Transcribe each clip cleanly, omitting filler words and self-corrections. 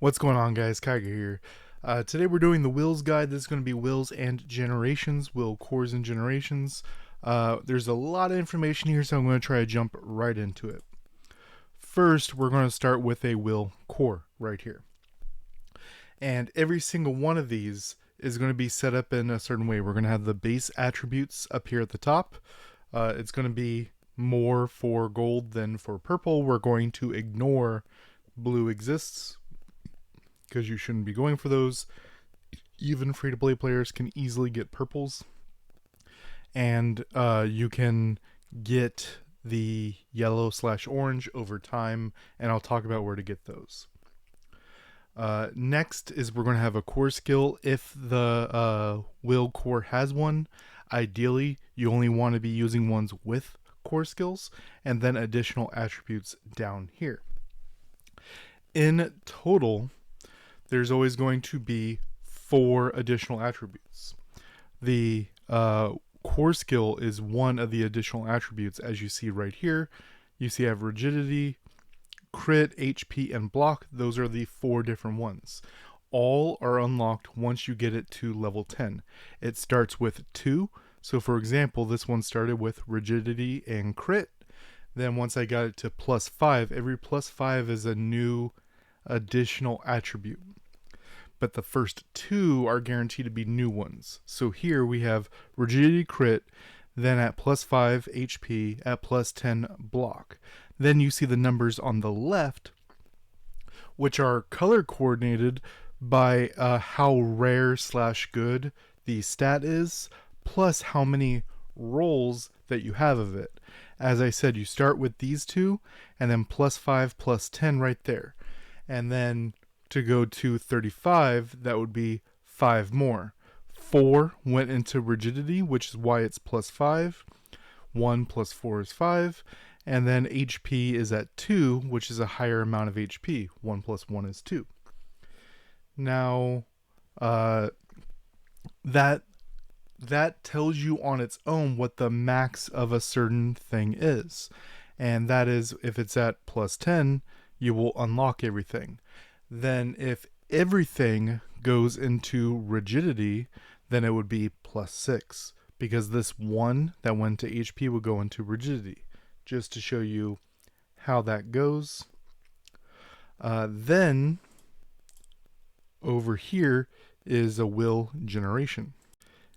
What's going on, guys? Kaiger here. Today we're doing the wills guide. This is going to be wills and generations, will cores and generations. There's a lot of information here, so I'm going to try to jump right into it. First, we're going to start with a will core right here. And every single one of these is going to be set up in a certain way. We're going to have the base attributes up here at the top. It's going to be more for gold than for purple. We're going to ignore blue exists, because you shouldn't be going for those. Even free-to-play players can easily get purples. And you can get the yellow/orange over time, and I'll talk about where to get those. Next is we're going to have a core skill. If the will core has one, ideally you only want to be using ones with core skills, and then additional attributes down here. In total, there's always going to be 4 additional attributes. The core skill is one of the additional attributes, as you see right here. You see I have rigidity, crit, HP, and block. Those are the 4 different ones. All are unlocked once you get it to level 10. It starts with 2. So for example, this one started with rigidity and crit. Then once I got it to +5, every +5 is a new additional attribute. But the first 2 are guaranteed to be new ones. So here we have rigidity crit, then at +5 HP, at +10 block. Then you see the numbers on the left, which are color coordinated by how rare/good the stat is, plus how many rolls that you have of it. As I said, you start with these 2, and then +5, +10 right there. And then to go to 35, that would be 5 more. 4 went into rigidity, which is why it's +5. 1 + 4 is 5. And then HP is at 2, which is a higher amount of HP. 1 + 1 is 2. Now, that tells you on its own what the max of a certain thing is. And that is, if it's at +10, you will unlock everything. Then if everything goes into rigidity, then it would be +6, because this 1 that went to HP would go into rigidity, just to show you how that goes. Then over here is a will generation.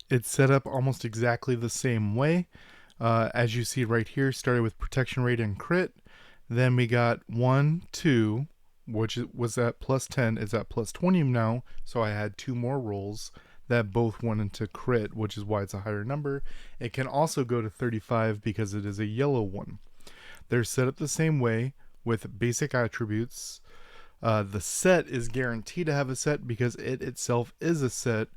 It's set up almost exactly the same way. As you see right here, started with protection rate and crit. Then we got 1, 2, which was at +10, is at +20 now, so I had 2 more rolls that both went into crit, which is why it's a higher number. It can also go to 35 because it is a yellow one. They're set up the same way with basic attributes. The set is guaranteed to have a set because it itself is a set.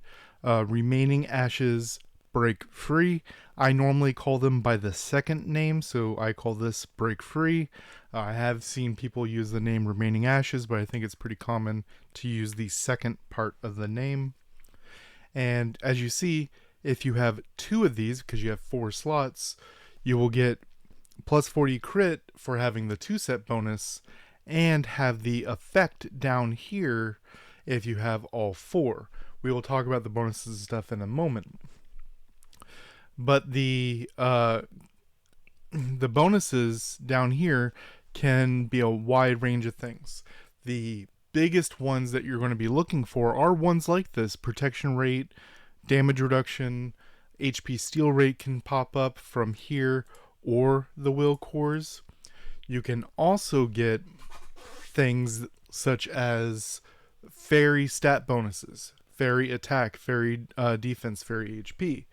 Remaining ashes break free. I normally call them by the second name, so I call this break free. I have seen people use the name remaining ashes, but I think it's pretty common to use the second part of the name. And as you see, if you have 2 of these, because you have 4 slots, you will get +40 crit for having the 2 set bonus, and have the effect down here if you have all 4. We will talk about the bonuses and stuff in a moment. But the bonuses down here can be a wide range of things. The biggest ones that you're going to be looking for are ones like this: protection rate, damage reduction, HP steal rate can pop up from here, or the will cores. You can also get things such as fairy stat bonuses, fairy attack, fairy defense, fairy HP.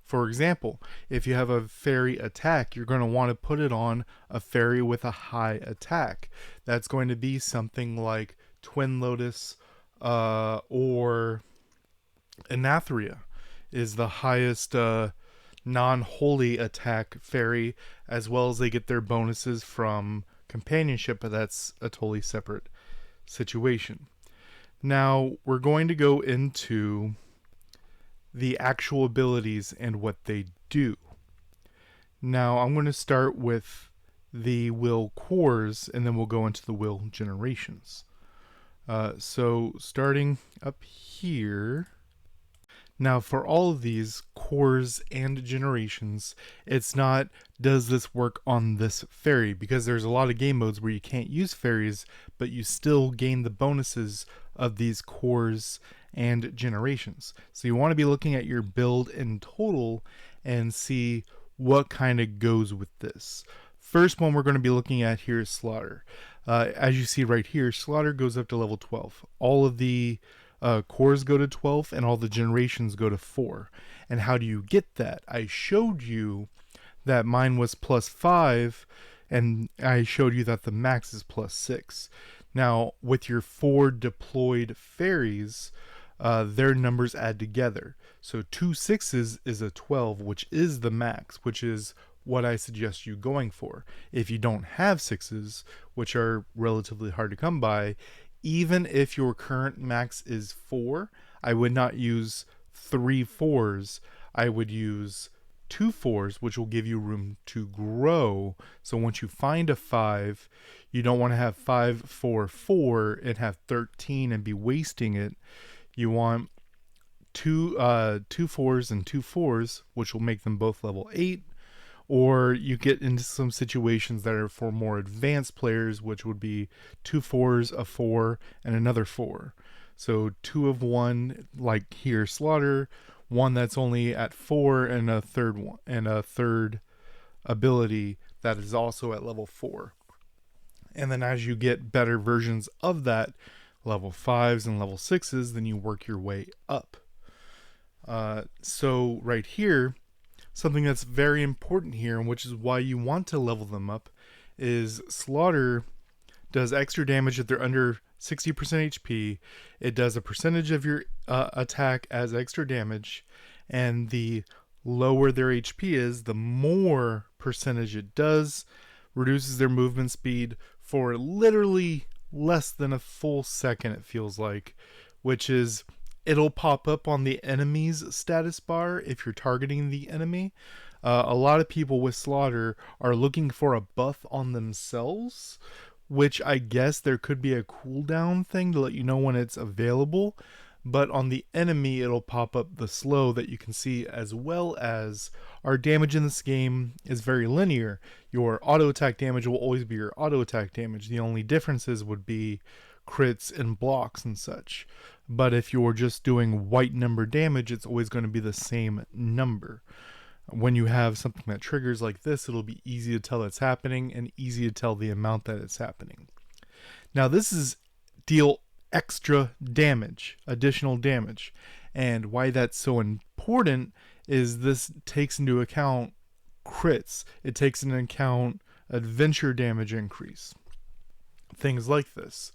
For example, if you have a fairy attack, you're going to want to put it on a fairy with a high attack. That's going to be something like Twin Lotus or Anatheria is the highest non-holy attack fairy, as well as they get their bonuses from companionship, but that's a totally separate situation. Now we're going to go into the actual abilities and what they do. Now I'm going to start with the will cores, and then we'll go into the will generations. So starting up here, now for all of these cores and generations, it's not does this work on this fairy, because there's a lot of game modes where you can't use fairies, but you still gain the bonuses of these cores and generations. So you want to be looking at your build in total and see what kind of goes with this. First one we're going to be looking at here is Slaughter. As you see right here, Slaughter goes up to level 12. All of the cores go to 12 and all the generations go to 4. And how do you get that? I showed you that mine was plus 5, and I showed you that the max is plus 6. Now, with your 4 deployed fairies, their numbers add together. So 2 6s is a 12, which is the max, which is what I suggest you going for. If you don't have 6s, which are relatively hard to come by, even if your current max is 4, I would not use 3 4s. I would use 2 4s, which will give you room to grow. So once you find a 5, you don't want to have 5 4 4 and have 13 and be wasting it. You want two 4s and 2 4s, which will make them both level 8. Or you get into some situations that are for more advanced players, which would be 2 4s, a 4, and another 4. So 2 of one, like here, Slaughter, one that's only at 4, and a third one, and a third ability that is also at level 4. And then as you get better versions of that, level 5s and level 6s, then you work your way up. So right here, something that's very important here, and which is why you want to level them up, is Slaughter does extra damage if they're under 60% HP. It does a percentage of your attack as extra damage, and the lower their HP is, the more percentage it does. Reduces their movement speed for literally less than a full second, it feels like, which is, it'll pop up on the enemy's status bar if you're targeting the enemy. A lot of people with Slaughter are looking for a buff on themselves, which I guess there could be a cooldown thing to let you know when it's available. But on the enemy, it'll pop up the slow that you can see, as well as our damage in this game is very linear. Your auto attack damage will always be your auto attack damage. The only differences would be crits and blocks and such. But if you're just doing white number damage, it's always going to be the same number. When you have something that triggers like this, it'll be easy to tell it's happening and easy to tell the amount that it's happening. Now this is deal extra damage, additional damage. And why that's so important is this takes into account crits. It takes into account adventure damage increase. Things like this.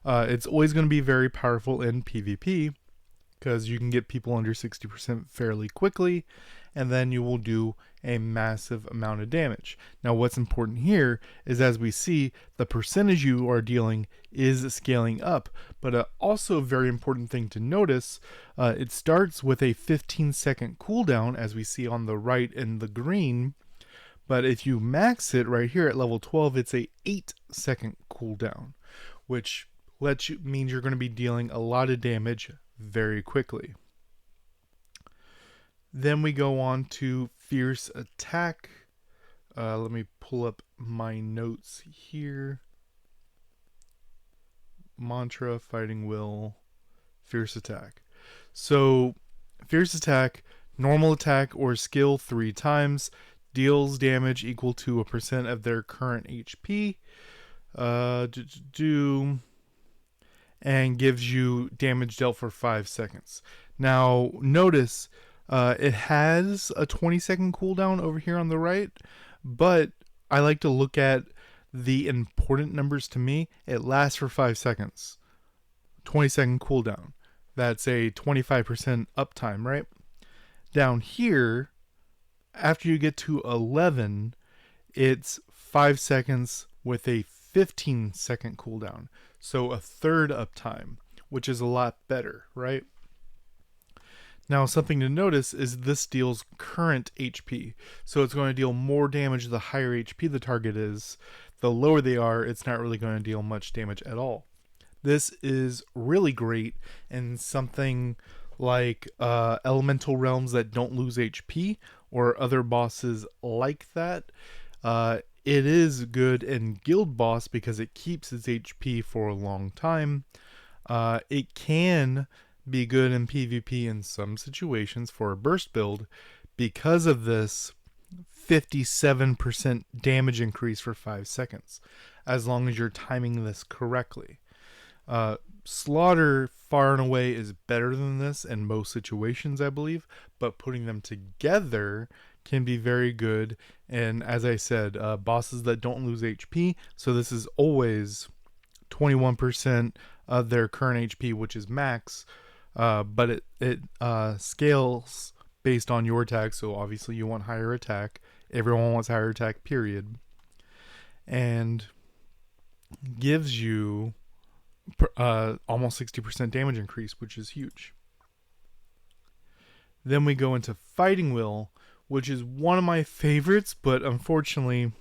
It's always going to be very powerful in PvP because you can get people under 60% fairly quickly, and then you will do a massive amount of damage. Now what's important here is, as we see, the percentage you are dealing is scaling up, but also a very important thing to notice, it starts with a 15-second cooldown, as we see on the right in the green, but if you max it right here at level 12, it's a 8-second cooldown, which means you're going to be dealing a lot of damage very quickly. Then we go on to Fierce Attack. Let me pull up my notes here. Mantra, Fighting Will, Fierce Attack. So, Fierce Attack, normal attack or skill 3 times, deals damage equal to a percent of their current HP. And gives you damage dealt for 5 seconds. Now, notice it has a 20-second cooldown over here on the right, but I like to look at the important numbers to me. It lasts for 5 seconds. 20-second cooldown. That's a 25% uptime, right? Down here, after you get to 11, it's 5 seconds with a 15-second cooldown. So a third uptime, which is a lot better, right? Now, something to notice is this deals current HP. So it's going to deal more damage the higher HP the target is. The lower they are, it's not really going to deal much damage at all. This is really great in something like elemental realms that don't lose HP or other bosses like that. It is good in guild boss because it keeps its HP for a long time. It can be good in PvP in some situations for a burst build because of this 57% damage increase for 5 seconds, as long as you're timing this correctly. Slaughter far and away is better than this in most situations, I believe, but putting them together can be very good. And as I said, bosses that don't lose HP, so this is always 21% of their current HP, which is max, but it scales based on your attack, so obviously you want higher attack. Everyone wants higher attack, period. And gives you almost 60% damage increase, which is huge. Then we go into Fighting Will, which is one of my favorites, but unfortunately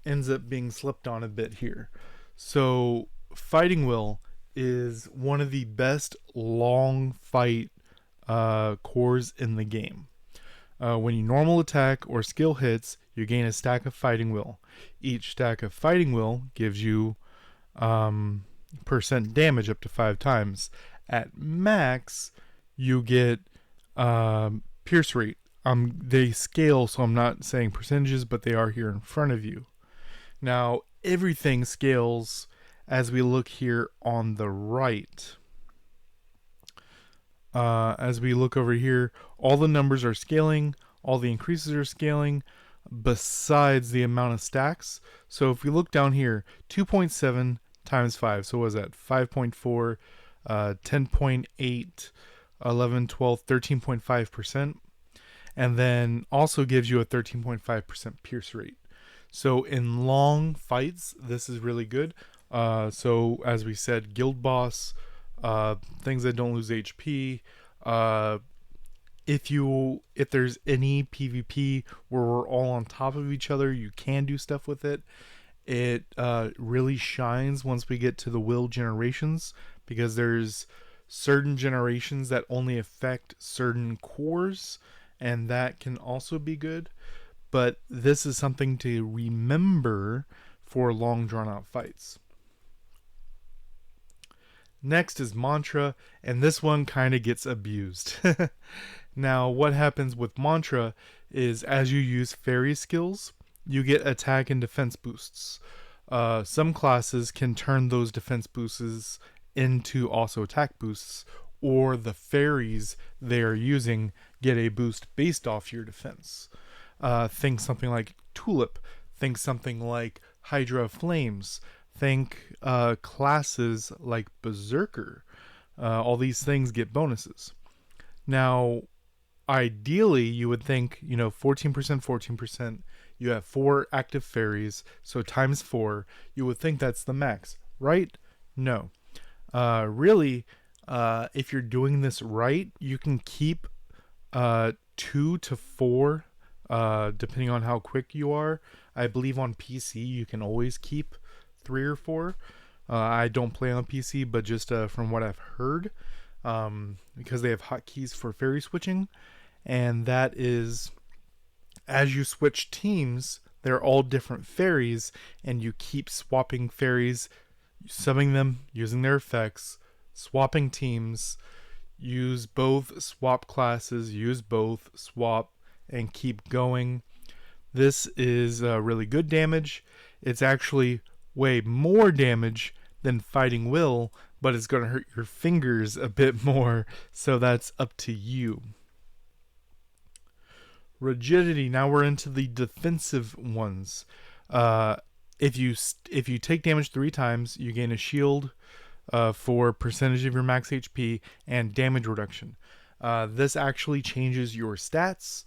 ends up being slept on a bit here. So Fighting Will is one of the best long fight cores in the game. When you normal attack or skill hits, you gain a stack of Fighting Will. Each stack of Fighting Will gives you percent damage up to 5 times. At max, you get pierce rate. They scale, so I'm not saying percentages, but they are here in front of you. Now, everything scales as we look here on the right. As we look over here, all the numbers are scaling, all the increases are scaling, besides the amount of stacks. So if we look down here, 2.7 times 5, so what is that? 5.4, 10.8, 11, 12, 13.5%. And then also gives you a 13.5% pierce rate. So in long fights, this is really good. So as we said, guild boss, things that don't lose HP. If there's any PvP where we're all on top of each other, you can do stuff with it. It really shines once we get to the will generations, because there's certain generations that only affect certain cores, and that can also be good. But this is something to remember for long drawn out fights. Next is Mantra, and this one kind of gets abused. Now, what happens with Mantra is as you use fairy skills, you get attack and defense boosts. Some classes can turn those defense boosts into also attack boosts, or the fairies they are using get a boost based off your defense. Think something like Tulip. Think something like Hydra of Flames. Think classes like Berserker. All these things get bonuses. Now, ideally, you would think, 14%, 14%. You have 4 active fairies, so times 4. You would think that's the max, right? No. Really, if you're doing this right, you can keep 2 to 4, depending on how quick you are. I believe on PC you can always keep 3 or 4. I don't play on PC, but just from what I've heard, because they have hotkeys for fairy switching, and that is, as you switch teams, they're all different fairies, and you keep swapping fairies, summing them, using their effects, swapping teams, use both swap classes, use both swap, and keep going. This is really good damage. It's actually way more damage than Fighting Will, but it's going to hurt your fingers a bit more, so that's up to you. Rigidity. Now we're into the defensive ones. If you take damage 3 times, you gain a shield for percentage of your max HP and damage reduction. This actually changes your stats.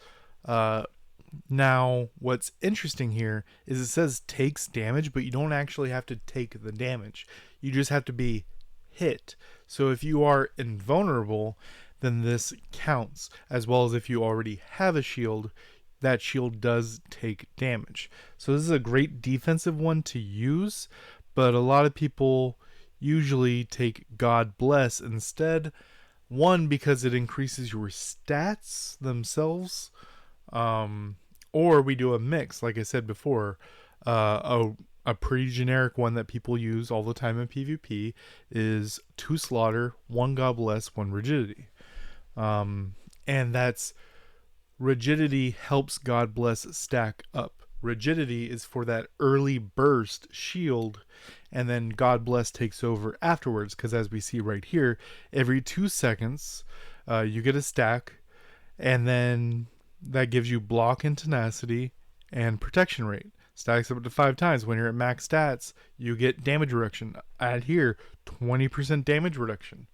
Now, what's interesting here is it says takes damage, but you don't actually have to take the damage. You just have to be hit. So if you are invulnerable, then this counts, as well as if you already have a shield, that shield does take damage. So this is a great defensive one to use, but a lot of people usually take God Bless instead. One, because it increases your stats themselves, or we do a mix, like I said before. A pretty generic one that people use all the time in PvP is 2 Slaughter, 1 God Bless, 1 Rigidity. And that's Rigidity helps God Bless stack up. Rigidity is for that early burst shield, and then God Bless takes over afterwards, because as we see right here, every 2 seconds you get a stack, and then that gives you block and tenacity and protection rate. Stacks up to 5 times. When you're at max stats, you get damage reduction. Add here 20% damage reduction.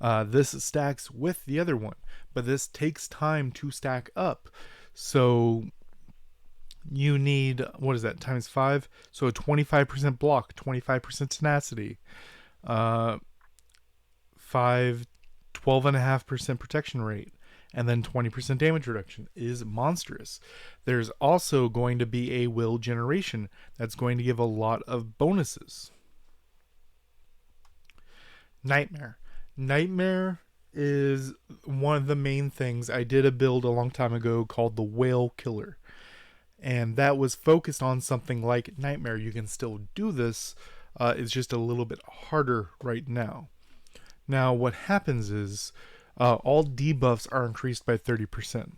This stacks with the other one, but this takes time to stack up. So you need, what is that, times 5? So a 25% block, 25% tenacity, 12.5% protection rate, and then 20% damage reduction is monstrous. There's also going to be a will generation that's going to give a lot of bonuses. Nightmare. Nightmare is one of the main things. I did a build a long time ago called the Whale Killer, and that was focused on something like Nightmare. You can still do this, it's just a little bit harder right now. Now what happens is all debuffs are increased by 30%.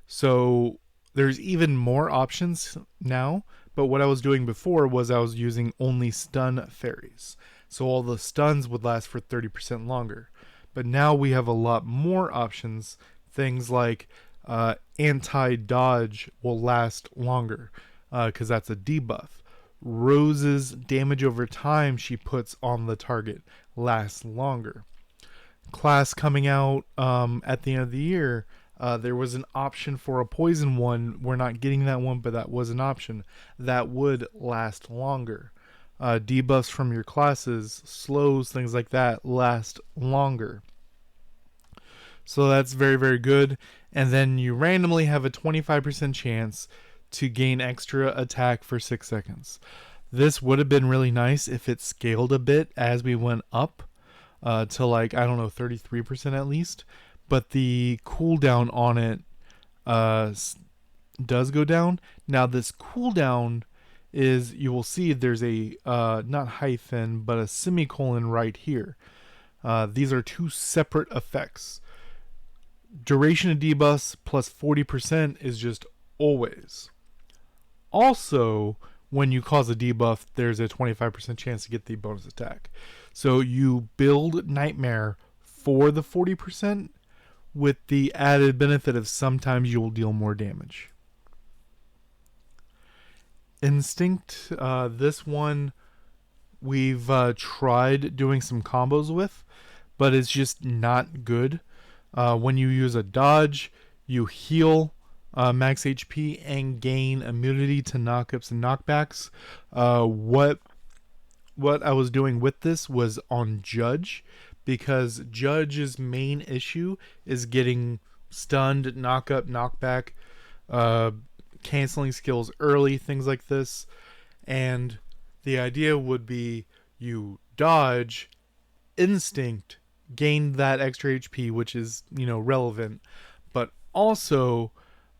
So there's even more options now, but what I was doing before was I was using only stun fairies. So all the stuns would last for 30% longer. But now we have a lot more options. Things like anti-dodge will last longer, because that's a debuff. Rose's damage over time she puts on the target lasts longer. Class coming out at the end of the year, there was an option for a poison one. We're not getting that one, but that was an option that would last longer. Debuffs from your classes, slows, things like that last longer. So that's very, very good. And then you randomly have a 25% chance to gain extra attack for 6 seconds. This would have been really nice if it scaled a bit as we went up to, like, I don't know, 33% at least. But the cooldown on it does go down. Now this cooldown is, you will see there's a not hyphen but a semicolon right here. These are 2 separate effects. Duration of debuffs plus 40% is just always. Also, when you cause a debuff, there's a 25% chance to get the bonus attack. So you build Nightmare for the 40% with the added benefit of sometimes you will deal more damage. Instinct, this one we've tried doing some combos with, but it's just not good. When you use a dodge, you heal max HP and gain immunity to knockups and knockbacks. What I was doing with this was on Judge, because Judge's main issue is getting stunned, knockup, knockback, canceling skills early, things like this. And the idea would be you dodge, instinct, gain that extra HP, which is, relevant, but also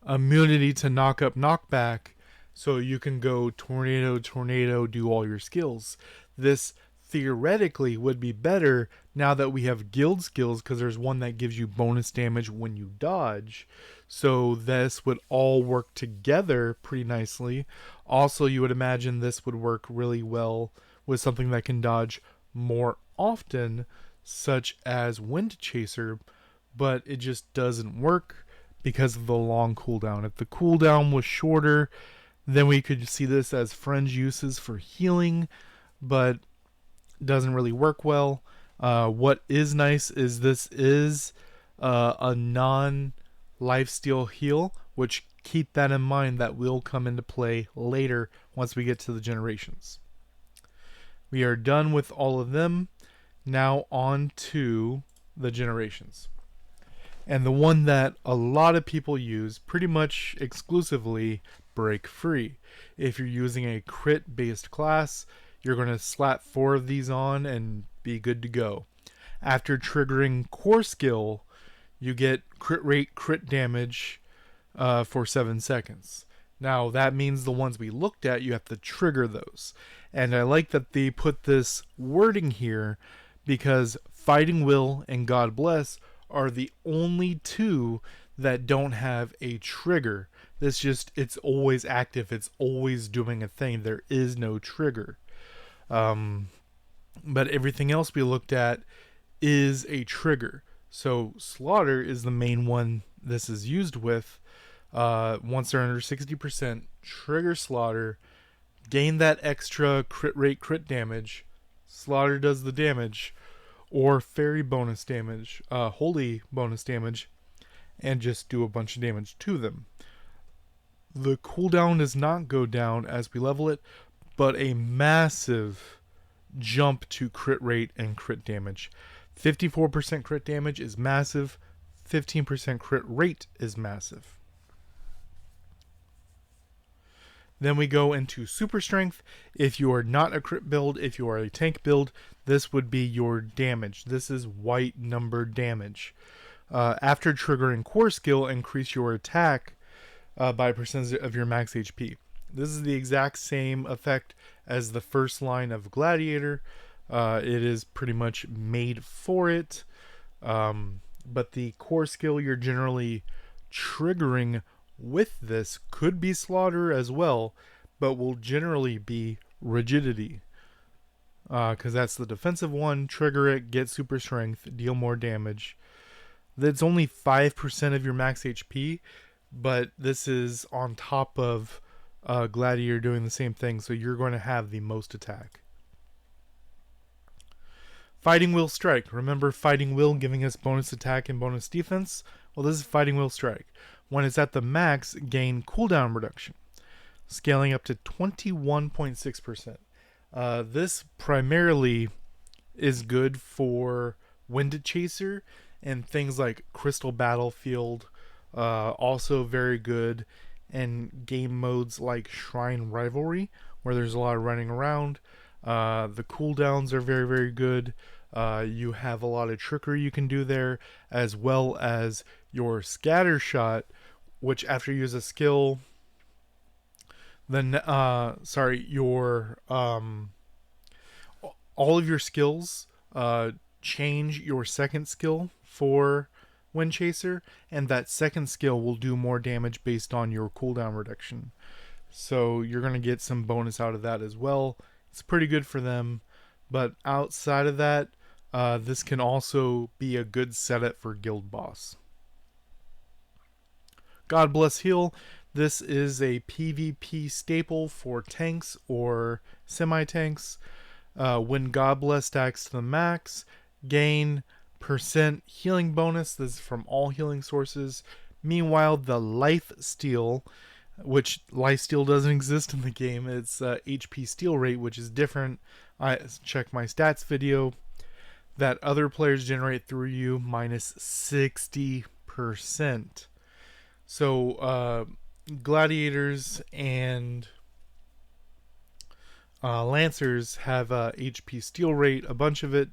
immunity to knockup, knockback, so you can go tornado, do all your skills. This theoretically would be better now that we have guild skills, because there's one that gives you bonus damage when you dodge. So this would all work together pretty nicely. Also, you would imagine this would work really well with something that can dodge more often, such as Wind Chaser, but it just doesn't work because of the long cooldown. If the cooldown was shorter, then we could see this as fringe uses for healing, but doesn't really work well. What is nice is this is a non-lifesteal heal, which keep that in mind. That will come into play later once we get to the generations. We are done with all of them. Now on to the generations. And the one that a lot of people use pretty much exclusively, Break Free. If you're using a crit based class, You're going to slap 4 of these on and be good to go. After triggering core skill, you get crit rate, crit damage for 7 seconds. Now, that means the ones we looked at, you have to trigger those. And I like that they put this wording here because Fighting Will and God Bless are the only 2 that don't have a trigger. It's always active. It's always doing a thing. There is no trigger. But everything else we looked at is a trigger. So Slaughter is the main one this is used with. Once they're under 60%, trigger Slaughter, gain that extra crit rate, crit damage. Slaughter does the damage, or fairy bonus damage, holy bonus damage, and just do a bunch of damage to them. The cooldown does not go down as we level it, but a massive jump to crit rate and crit damage. 54% crit damage is massive. 15% crit rate is massive. Then we go into super strength. If you are not a crit build, if you are a tank build, this would be your damage. This is white number damage. After triggering core skill, increase your attack by a percentage of your max HP. This is the exact same effect as the first line of Gladiator. It is pretty much made for it. But the core skill you're generally triggering with this could be Slaughter as well, but will generally be Rigidity. Because that's the defensive one. Trigger it, get super strength, deal more damage. That's only 5% of your max HP, but this is on top of Gladiator doing the same thing, so you're going to have the most attack. Fighting Will Strike. Remember Fighting Will giving us bonus attack and bonus defense? Well, this is Fighting Will Strike. When it's at the max, gain cooldown reduction, scaling up to 21.6%. This primarily is good for Wind Chaser and things like Crystal Battlefield. Also very good in game modes like Shrine Rivalry, where there's a lot of running around. The cooldowns are very, very good. You have a lot of trickery you can do there, as well as your Scatter Shot, which after you use a skill, then your all of your skills change your second skill for Wind Chaser, and that second skill will do more damage based on your cooldown reduction. So you're going to get some bonus out of that as well. It's pretty good for them, but outside of that, this can also be a good setup for Guild Boss. God Bless Heal. This is a PvP staple for tanks or semi-tanks. When God Bless stacks to the max, gain % healing bonus. This is from all healing sources. Meanwhile, the Life Steal, which Life Steal doesn't exist in the game, it's HP steal rate, which is different. I checked my stats video. That other players generate through you minus 60%. So gladiators and lancers have HP steal rate, a bunch of it,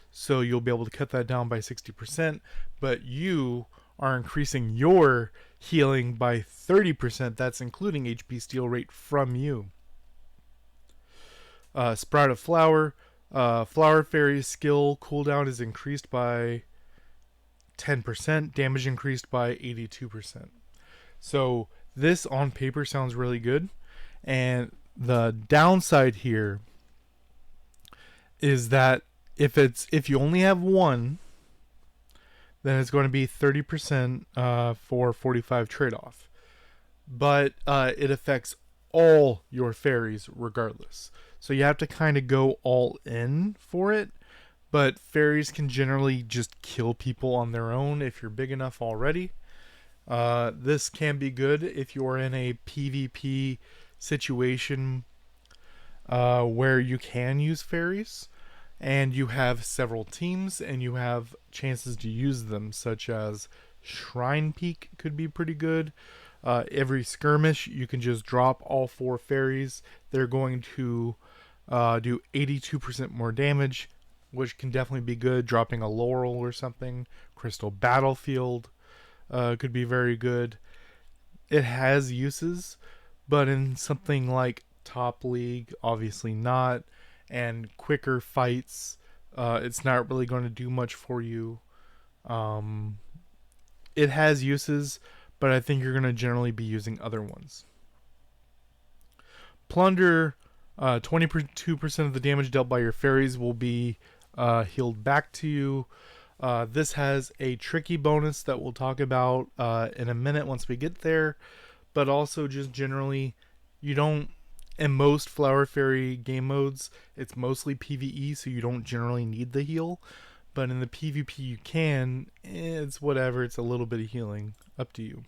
so you'll be able to cut that down by 60%, but you are increasing your healing by 30%. That's including HP steal rate from you. Sprout of Flower. Flower Fairy's skill cooldown is increased by 10%, damage increased by 82%. So this on paper sounds really good, and the downside here is that if you only have one, then it's going to be 30% for 45 trade-off. But it affects all your fairies regardless. So you have to kind of go all in for it. But fairies can generally just kill people on their own if you're big enough already. This can be good if you're in a PvP situation where you can use fairies and you have several teams and you have chances to use them, such as Shrine Peak could be pretty good. Every skirmish you can just drop all 4 fairies. They're going to do 82% more damage, which can definitely be good. Dropping a Laurel or something. Crystal Battlefield could be very good. It has uses, but in something like Top League, obviously not. And quicker fights, it's not really going to do much for you. Um, it has uses, but I think you're going to generally be using other ones. Plunder, 22% of the damage dealt by your fairies will be healed back to you. This has a tricky bonus that we'll talk about in a minute once we get there, but also just generally, you don't, in most Flower Fairy game modes, it's mostly PvE, so you don't generally need the heal. But in the PvP you can, it's whatever, it's a little bit of healing, up to you.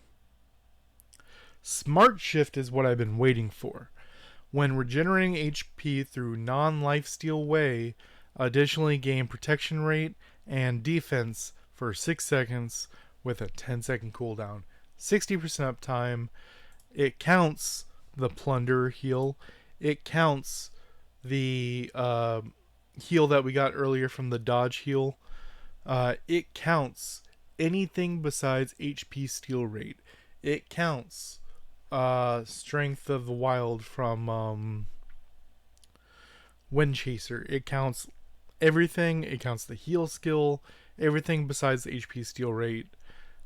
Smart Shift is what I've been waiting for. When regenerating HP through non-lifesteal way, additionally gain protection rate and defense for 6 seconds with a 10-second cooldown. 60% uptime. It counts the Plunder heal. It counts the heal that we got earlier from the dodge heal. It counts anything besides HP steal rate. It counts Strength of the Wild from Wind Chaser. It counts everything. It counts the heal skill, everything besides the HP steal rate.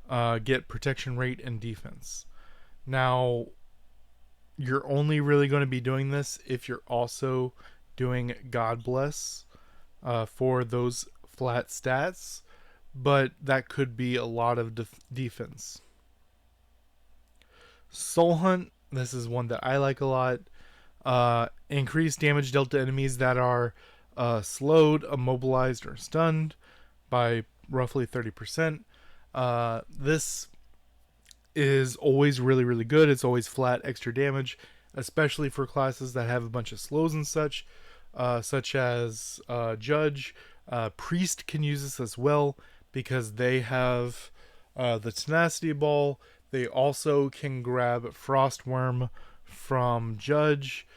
Get protection rate and defense. Now, you're only really going to be doing this if you're also doing God Bless for those flat stats, but that could be a lot of defense. Soul Hunt, this is one that I like a lot. Increase damage dealt to enemies that are slowed, immobilized, or stunned by roughly 30%. This is always really, really good. It's always flat extra damage, especially for classes that have a bunch of slows and such as Judge. Priest can use this as well because they have the Tenacity Ball. They also can grab Frostworm from Judge.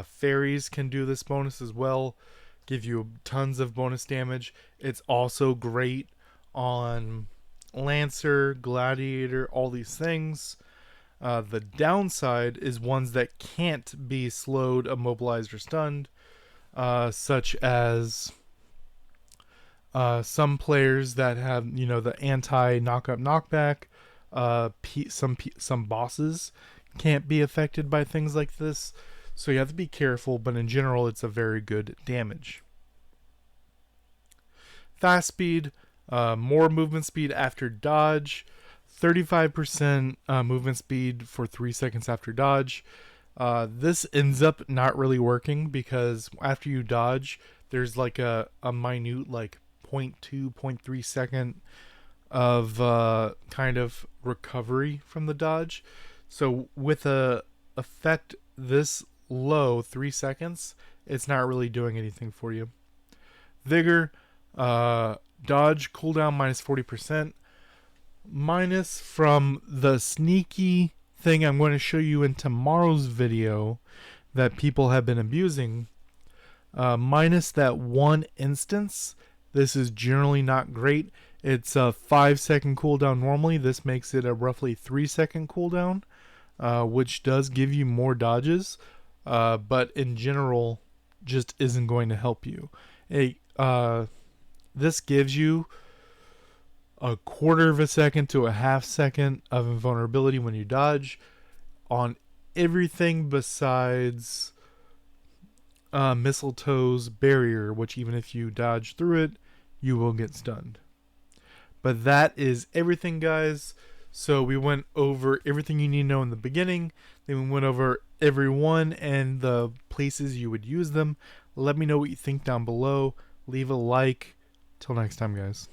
Fairies can do this bonus as well, give you tons of bonus damage. It's also great on Lancer, Gladiator, all these things. The downside is ones that can't be slowed, immobilized, or stunned, such as some players that have, the anti-knock-up, knockback. Some bosses can't be affected by things like this, so you have to be careful, but in general, it's a very good damage. Fast speed, more movement speed after dodge, 35% movement speed for 3 seconds after dodge. This ends up not really working because after you dodge, there's like a minute, like 0.2, 0.3 second of kind of recovery from the dodge. So with a effect this low, 3 seconds, it's not really doing anything for you. Vigor, dodge cooldown minus 40%. Minus from the sneaky thing I'm going to show you in tomorrow's video that people have been abusing. Minus that one instance, this is generally not great. It's a 5-second cooldown normally. This makes it a roughly 3-second cooldown, which does give you more dodges, but in general just isn't going to help you. This gives you a quarter of a second to a half second of invulnerability when you dodge on everything besides Mistletoe's barrier, which even if you dodge through it, you will get stunned. But that is everything, guys. So we went over everything you need to know in the beginning. Then we went over every one and the places you would use them. Let me know what you think down below. Leave a like. Till next time, guys.